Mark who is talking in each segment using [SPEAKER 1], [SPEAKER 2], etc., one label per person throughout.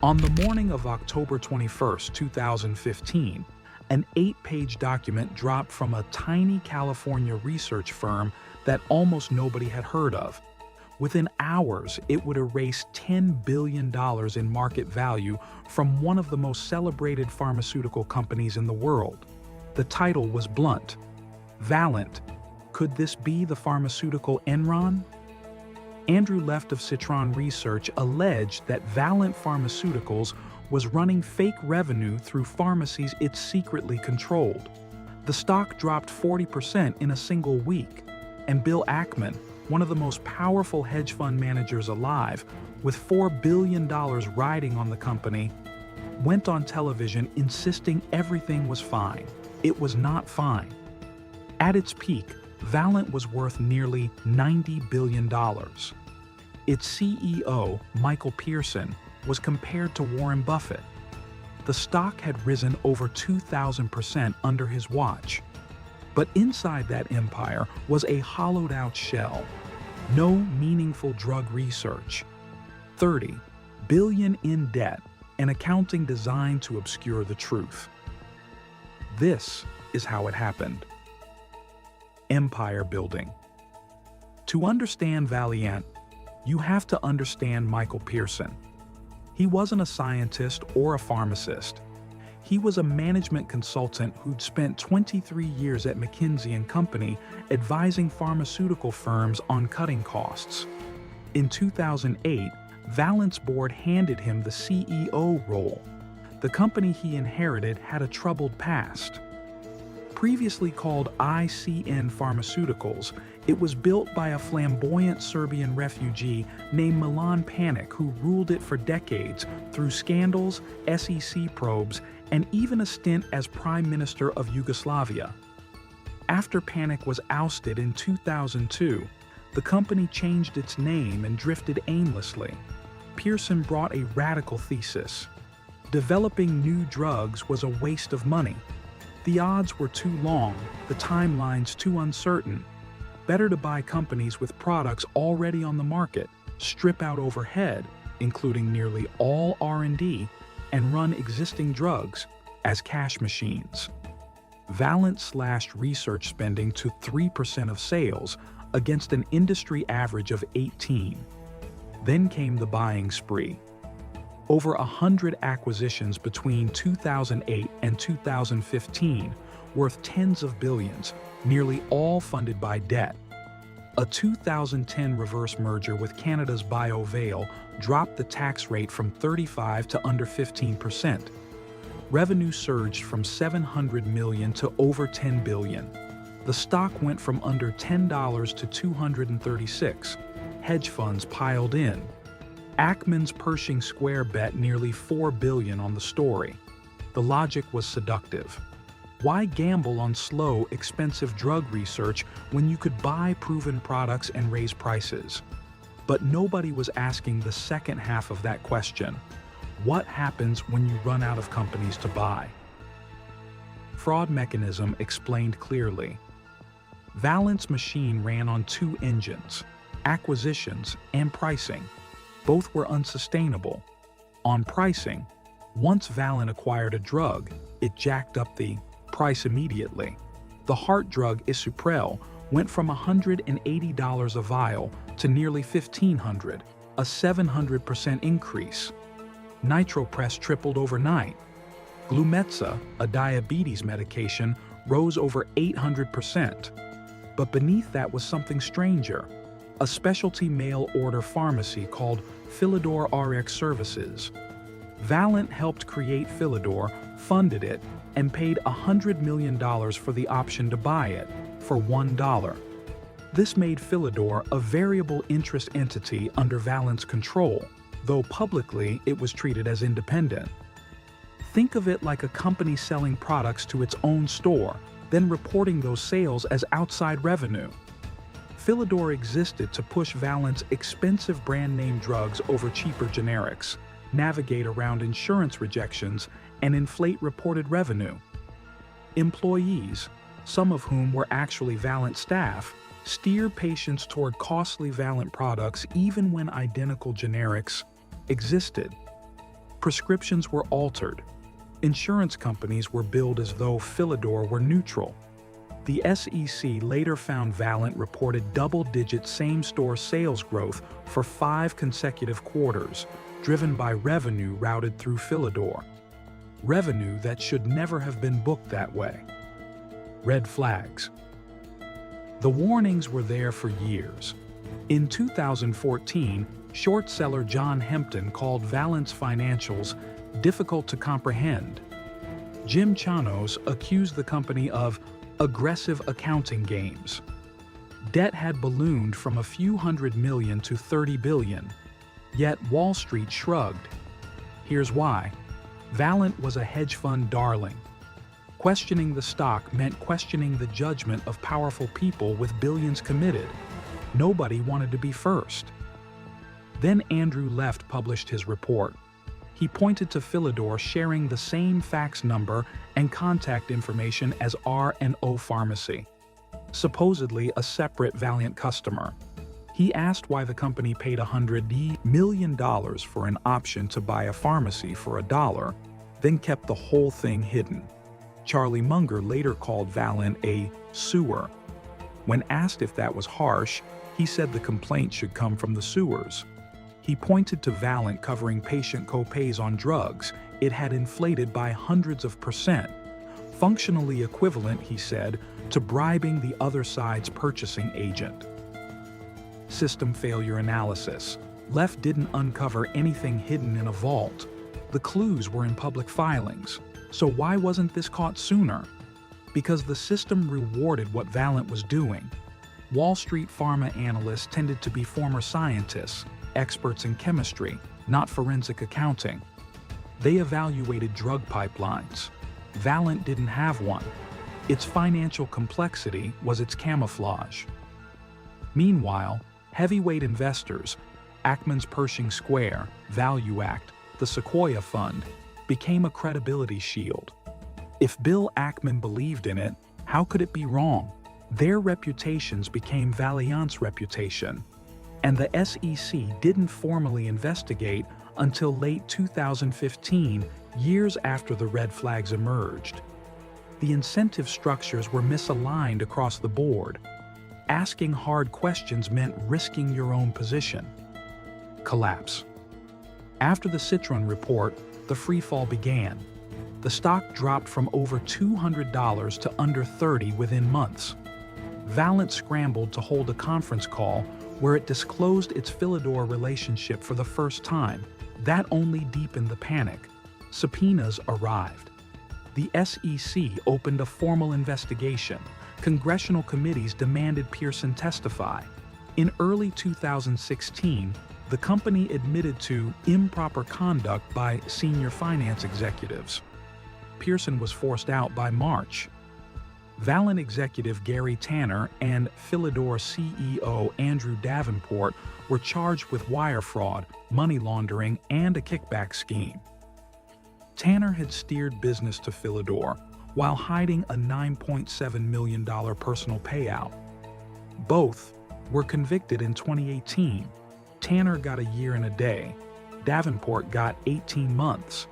[SPEAKER 1] On the morning of October 21st, 2015, an 8-page document dropped from a tiny California research firm that almost nobody had heard of. Within hours, it would erase $10 billion in market value from one of the most celebrated pharmaceutical companies in the world. The title was blunt: Valeant. Could this be the pharmaceutical Enron? Andrew Left of Citron Research alleged that Valeant Pharmaceuticals was running fake revenue through pharmacies it secretly controlled. The stock dropped 40% in a single week, and Bill Ackman, one of the most powerful hedge fund managers alive, with $4 billion riding on the company, went on television insisting everything was fine. It was not fine. At its peak, Valeant was worth nearly $90 billion. Its CEO, Michael Pearson, was compared to Warren Buffett. The stock had risen over 2,000% under his watch. But inside that empire was a hollowed-out shell. No meaningful drug research. $30 billion in debt, and accounting designed to obscure the truth. This is how it happened. Empire building. To understand Valeant, you have to understand Michael Pearson. He wasn't a scientist or a pharmacist. He was a management consultant who'd spent 23 years at McKinsey & Company advising pharmaceutical firms on cutting costs. In 2008, Valeant's board handed him the CEO role. The company he inherited had a troubled past. Previously called ICN Pharmaceuticals, it was built by a flamboyant Serbian refugee named Milan Panic, who ruled it for decades through scandals, SEC probes, and even a stint as Prime Minister of Yugoslavia. After Panic was ousted in 2002, the company changed its name and drifted aimlessly. Pearson brought a radical thesis. Developing new drugs was a waste of money. The odds were too long, the timelines too uncertain. Better to buy companies with products already on the market, strip out overhead, including nearly all R&D, and run existing drugs as cash machines. Valeant slashed research spending to 3% of sales against an industry average of 18%. Then came the buying spree. Over 100 acquisitions between 2008 and 2015, worth tens of billions, nearly all funded by debt. A 2010 reverse merger with Canada's BioVale dropped the tax rate from 35% to under 15%. Revenue surged from $700 million to over $10 billion. The stock went from under $10 to $236. Hedge funds piled in. Ackman's Pershing Square bet nearly $4 billion on the story. The logic was seductive. Why gamble on slow, expensive drug research when you could buy proven products and raise prices? But nobody was asking the second half of that question. What happens when you run out of companies to buy? Fraud mechanism explained clearly. Valeant's machine ran on two engines: acquisitions and pricing. Both were unsustainable. On pricing, once Valeant acquired a drug, it jacked up the price immediately. The heart drug Isuprel went from $180 a vial to nearly $1,500, a 700% increase. Nitropress tripled overnight. Glumetza, a diabetes medication, rose over 800%. But beneath that was something stranger. A specialty mail-order pharmacy called Philidor RX Services. Valeant helped create Philidor, funded it, and paid $100 million for the option to buy it, for $1. This made Philidor a variable interest entity under Valeant's control, though publicly it was treated as independent. Think of it like a company selling products to its own store, then reporting those sales as outside revenue. Philidor existed to push Valeant's expensive brand-name drugs over cheaper generics, navigate around insurance rejections, and inflate reported revenue. Employees, some of whom were actually Valeant staff, steered patients toward costly Valeant products even when identical generics existed. Prescriptions were altered. Insurance companies were billed as though Philidor were neutral. The SEC later found Valeant reported double-digit same-store sales growth for 5 consecutive quarters, driven by revenue routed through Philidor. Revenue that should never have been booked that way. Red flags. The warnings were there for years. In 2014, short seller John Hempton called Valeant's financials difficult to comprehend. Jim Chanos accused the company of aggressive accounting games. Debt had ballooned from a few $100 million to $30 billion, yet Wall Street shrugged. Here's why. Valeant was a hedge fund darling. Questioning the stock meant questioning the judgment of powerful people with billions committed. Nobody wanted to be first. Then Andrew Left published his report. He pointed to Philidor sharing the same fax number and contact information as R&O Pharmacy, supposedly a separate Valeant customer. He asked why the company paid $100 million for an option to buy a pharmacy for $1, then kept the whole thing hidden. Charlie Munger later called Valeant a sewer. When asked if that was harsh, he said the complaint should come from the sewers. He pointed to Valeant covering patient co-pays on drugs it had inflated by hundreds of %, functionally equivalent, he said, to bribing the other side's purchasing agent. System failure analysis. Left didn't uncover anything hidden in a vault. The clues were in public filings. So why wasn't this caught sooner? Because the system rewarded what Valeant was doing. Wall Street pharma analysts tended to be former scientists, experts in chemistry, not forensic accounting. They evaluated drug pipelines. Valeant didn't have one. Its financial complexity was its camouflage. Meanwhile, heavyweight investors, Ackman's Pershing Square, Value Act, the Sequoia Fund, became a credibility shield. If Bill Ackman believed in it, how could it be wrong? Their reputations became Valeant's reputation, and the SEC didn't formally investigate until late 2015, years after the red flags emerged. The incentive structures were misaligned across the board. Asking hard questions meant risking your own position. Collapse. After the Citron report, the freefall began. The stock dropped from over $200 to under $30 within months. Valeant scrambled to hold a conference call where it disclosed its Philidor relationship for the first time. That only deepened the panic. Subpoenas arrived. The SEC opened a formal investigation. Congressional committees demanded Pearson testify. In early 2016, the company admitted to improper conduct by senior finance executives. Pearson was forced out by March. Valeant executive Gary Tanner and Philidor CEO Andrew Davenport were charged with wire fraud, money laundering, and a kickback scheme. Tanner had steered business to Philidor while hiding a $9.7 million personal payout. Both were convicted in 2018. Tanner got a year and a day. Davenport got 18 months.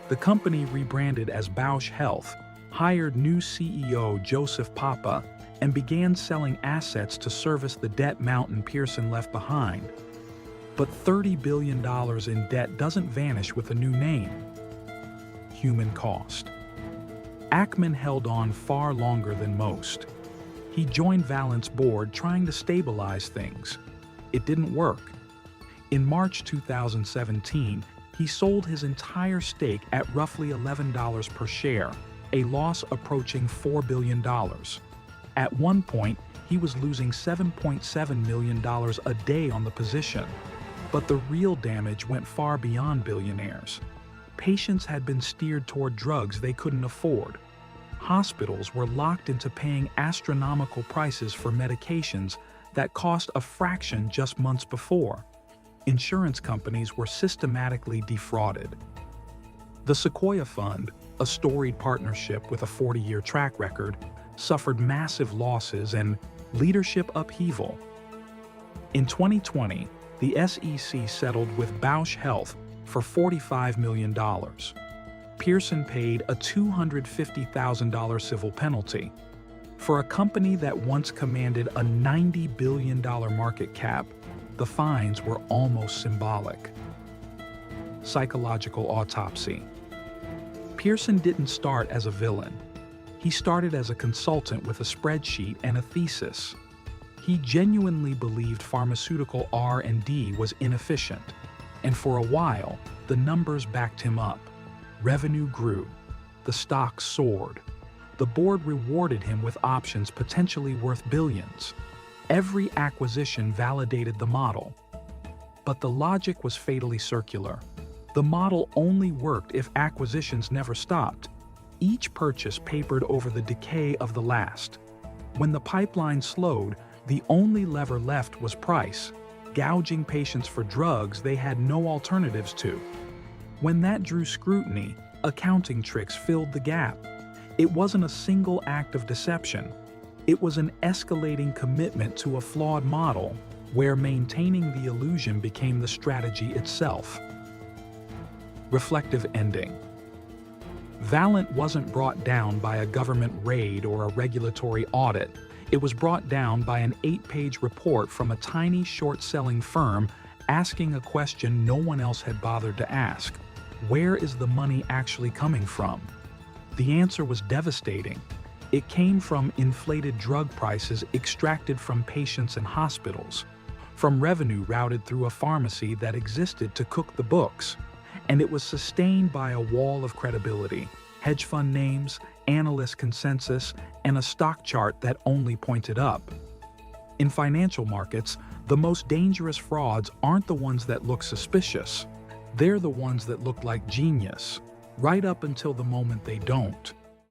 [SPEAKER 1] The company rebranded as Bausch Health, hired new CEO Joseph Papa, and began selling assets to service the debt mountain Pearson left behind. But $30 billion in debt doesn't vanish with a new name. Human cost. Ackman held on far longer than most. He joined Valeant's board trying to stabilize things. It didn't work. In March 2017, he sold his entire stake at roughly $11 per share, a loss approaching $4 billion. At one point, he was losing $7.7 million a day on the position. But the real damage went far beyond billionaires. Patients had been steered toward drugs they couldn't afford. Hospitals were locked into paying astronomical prices for medications that cost a fraction just months before. Insurance companies were systematically defrauded. The Sequoia Fund, a storied partnership with a 40-year track record, suffered massive losses and leadership upheaval. In 2020, the SEC settled with Bausch Health, for $45 million. Pearson paid a $250,000 civil penalty. For a company that once commanded a $90 billion market cap, the fines were almost symbolic. Psychological autopsy. Pearson didn't start as a villain. He started as a consultant with a spreadsheet and a thesis. He genuinely believed pharmaceutical R&D was inefficient, and for a while, the numbers backed him up. Revenue grew. The stock soared. The board rewarded him with options potentially worth billions. Every acquisition validated the model. But the logic was fatally circular. The model only worked if acquisitions never stopped. Each purchase papered over the decay of the last. When the pipeline slowed, the only lever left was price, gouging patients for drugs they had no alternatives to. When that drew scrutiny, accounting tricks filled the gap. It wasn't a single act of deception. It was an escalating commitment to a flawed model, where maintaining the illusion became the strategy itself. Reflective ending. Valeant wasn't brought down by a government raid or a regulatory audit. It was brought down by an 8-page report from a tiny short-selling firm asking a question no one else had bothered to ask. Where is the money actually coming from? The answer was devastating. It came from inflated drug prices extracted from patients and hospitals, from revenue routed through a pharmacy that existed to cook the books, and it was sustained by a wall of credibility, hedge fund names, analyst consensus, and a stock chart that only pointed up. In financial markets, the most dangerous frauds aren't the ones that look suspicious. They're the ones that look like genius, right up until the moment they don't.